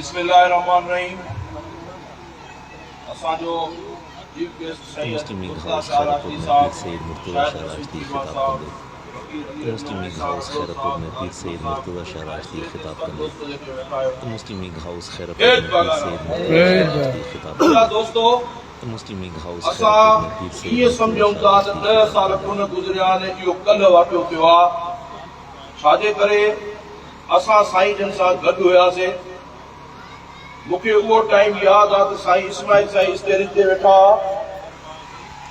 बिस्मिल्लाहिर्रहमानिर्रहीम। असांजो chief guest मुस्लिम house Khairpur में पीर सैयद मुर्तज़ा शाह राशिदी खिताब कंदे। मुस्लिम हाउस खैरपुर में पीर सैयद मुर्तज़ा शाह राशिदी खिताब कंदे। मुस्लिम हाउस खैरपुर में पीर सैयद मुर्तज़ा शाह राशिदी खिताब कंदे। दोस्तों मुस्लिम हाउस असां खैरपुर में पीर सैयद ये समझूं था त 10 साल कोन गुज़रिया आहिनि। इहो कल्ह वाक़ियो थियो आहे। छाजे करे असां साईं जन सां गॾु हुयासीं। मूंखे उहो टाइम यादि आहे त साईं इस्माइल साईं स्टेरिंग ते वेठा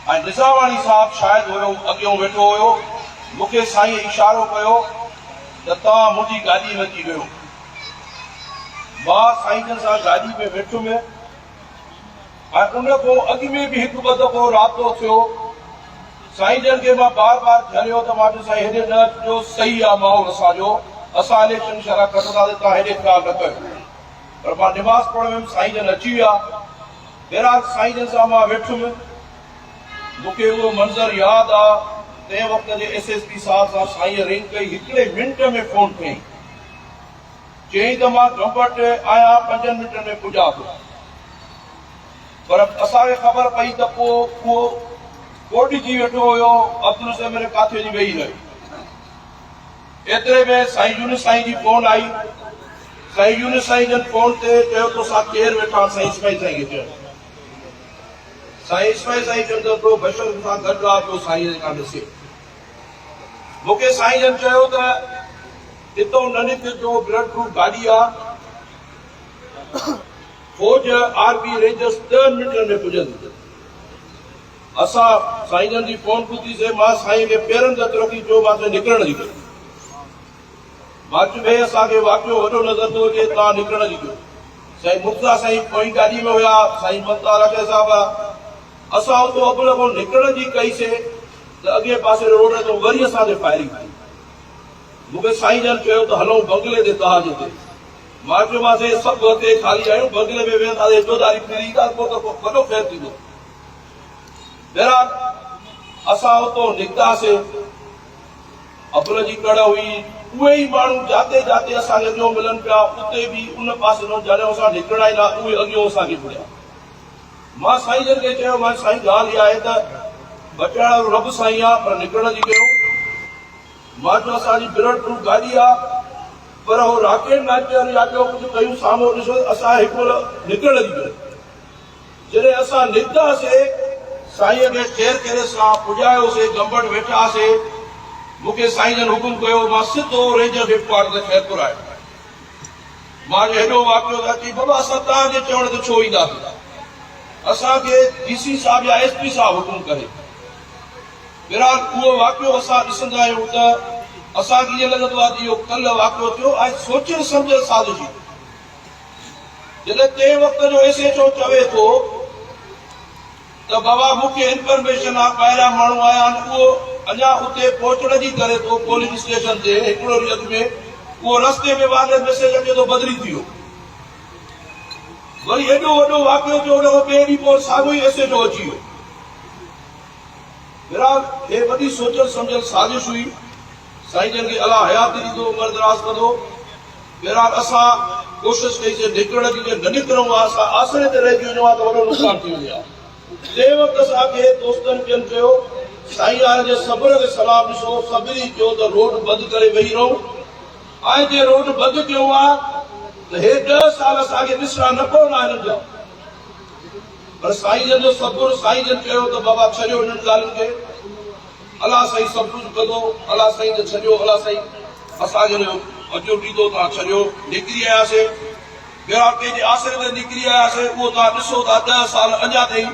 ऐं निज़ामाणी साहिबु शायदि हुयो अॻियां वेठो हुयो। मूंखे साईं इशारो कयो त तव्हां मुंहिंजी गाॾी में अची वियो। मां साईं जन सां गाॾी में वेठुमि ऐं उन खां अॻु में बि हिकु ॿ दफ़ो राब्तो थियो। साईं जन खे मां बार बार चयो त मां साईं हेॾे न अचिजो, सही आहे माहौल असांजो, असां इलेक्शन शरा कढंदासीं, तव्हां हेॾे ख़्यालु न कयो। पर मां निमाज़ पढ़ण वियुमि, साईं जन अची विया। बहरहाल साईं जन सां मां वेठुमि। मूंखे उहो मंज़र यादि आहे। तंहिं वक़्त जे SSP साहिब सां साईं रिंग कई, हिकिड़े मिंट में फोन कई, चयईं त मां गंबट आहियां, 5 मिंटनि में पुॼां थो। पर असांखे ख़बर पई त पोइ उहो कोटिजी वेठो हुयो, अब्दुल समीर काथे जी वेही रही। एतिरे में साईं यूनुस साईं जी फोन आई। साईं यूनुस साईं जन फोन ते चयो तोसां केरु वेठा? साईं इस्माइल साईं खे चयो। साईं इस्माइल साईं चवंदो तो बशर सां गॾु आहे, पियो साईं खां ॾिसे। मूंखे साईं जन चयो त हितो न निकिरजो, ब्लड प्रूफ गाॾी आहे, फौज आर्मी रेंजर्स 10 मिंटनि में पुॼंदी। असां साईं जन जी फोन ॿुधीसीं। मां साईं खे पेरनि ते हथ रखी चयो मां निकिरण जी कयो। मां चयो असांखे वाक़ियो वॾो नज़र थो अचे, तव्हां निकिरण जी कयो। साईं मुर्तज़ा साईं पोइ गाॾी में हुया, साईं ममता राजा साहिब। असां उतो अॻु को निकिरण जी कईसीं त अॻे पासे रोड ते वरी असांखे फायरिंग कई। मूंखे साईं जन चयो त हलूं बंगले ते तव्हांजे ते। मां चयोमांसि सभु हिते ख़ाली आहियूं, बंगले में वेंदासीं, चौधारी फिरींदा, पोइ त वॾो फ़ैर थींदो। बहरहाल असां उतो निकितासीं। अबुल जी कड़ हुई। उहे ई माण्हू जाते जाते असांखे अॻियां मिलनि पिया, उते बि उन पासे जॾहिं असां निकिरणा ई न, उहे अॻियां असांखे मिलिया। मां साईं जन खे चयो, मां साईं ॻाल्हि इहा आहे त बचाइण वारो रब साईं आहे, पर निकिरण जी कयो। मां चयो असांजी ब्लड प्रूफ गाॾी आहे, पर उहो राकेट लॉन्चर या ॿियो कुझु कयूं, साम्हूं ॾिसो असां हिकु निकिरण जी कयो। जॾहिं असां निकितासीं, साईं खे केर केरे सां पुॼायोसीं, गंबट वेठासीं। मूंखे साईं जन हुकुम कयो, मां सिधो रेंजर हेडक्वार्टर ते खैरपुर आयो। मां हेॾो वाक़ियो था चई, बाबा असां तव्हांजे चवण ते छो ईंदासीं? असांखे DC साहिब या SP साहिब हुकुम करे। बहरहाल उहो वाक़ियो असां ॾिसंदा आहियूं त असांखे ईअं लॻंदो आहे त इहो कल्ह वाक़ियो थियो ऐं सोचे सम्झे साज़िशी। जॾहिं तंहिं वक़्त जो SHO चवे थो त बाबा मूंखे इंफॉर्मेशन आहे ॿाहिरां माण्हू आया आहिनि, उहो अञा उते पहुचण जी करे थो पोलिंग स्टेशन ते हिकिड़ो ॾींहुं अॻु में, उहो रस्ते में वायरलेस मैसेज अचे थो बदिली थी वियो। वरी एॾो वॾो वाक़ियो थियो, हुन खां ॿिए ॾींहुं पोइ साॻियो ई SHO अची वियो। बहरहाल हे वॾी सोचल सम्झल साज़िश हुई। साईं जन खे अलाह हयाती ॾींदो, उमिरि दराज़ कंदो। बहरहाल असां कोशिशि कईसीं निकिरण जी, न निकिरूं आहे, असां आसरे ते रहिजी वञूं आहे त वॾो नुक़सान थी वञे आहे। तंहिं वक़्तु असांखे दोस्तनि ॿियनि चयो, साईं हाणे जे सब्र खे सलाम ॾिसो, सब्री कयो त रोड बंदि करे वेही रहूं। ऐं जे रोड बंदि कयो आहे त हे 10 साल असांखे ॾिसणा न पवंदा हिननि जा। पर साईं जन जो सब्र, साईं जन चयो त बाबा छॾियो हिननि ॻाल्हियुनि खे, अलाह साईं सभु कुझु कंदो, अलाह साईं त छॾियो, अलाह साईं असांजो अचो ॾींदो, तव्हां छॾियो। निकिरी आयासीं। बहरहाल कंहिंजे आसरे ते निकिरी आयासीं। उहो तव्हां ॾिसो था 10 साल अञा ताईं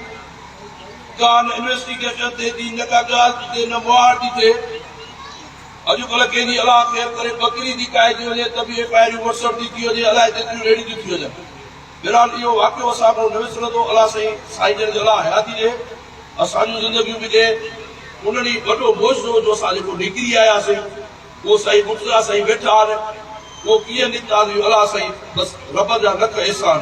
का न इन्वेस्टिगेशन थिए थी, न का ॻाल्हि थी थिए, न मुआर थी थिए। अॼुकल्ह कंहिंजी अलाह ख़ैर करे बकरी थी काइजी वञे त बि FIR WhatsApp थी वञे, अलाए केतिरियूं रेडियूं थियूं थी वञनि। बहरहाल इहो वाक़ियो असां खां न विसरंदो। अलाह साईं जन खे अलाह हयाती ॾे, असांजूं ज़िंदगियूं बि ॾे। उन ॾींहुं वॾो मुआज़ो जो असां जेको निकिरी आयासीं, उहो साईं मुर्तज़ा साईं वेठा आहिनि। उहो कीअं निकितासीं, अलाह साईं बसि रब जा लख एहसान।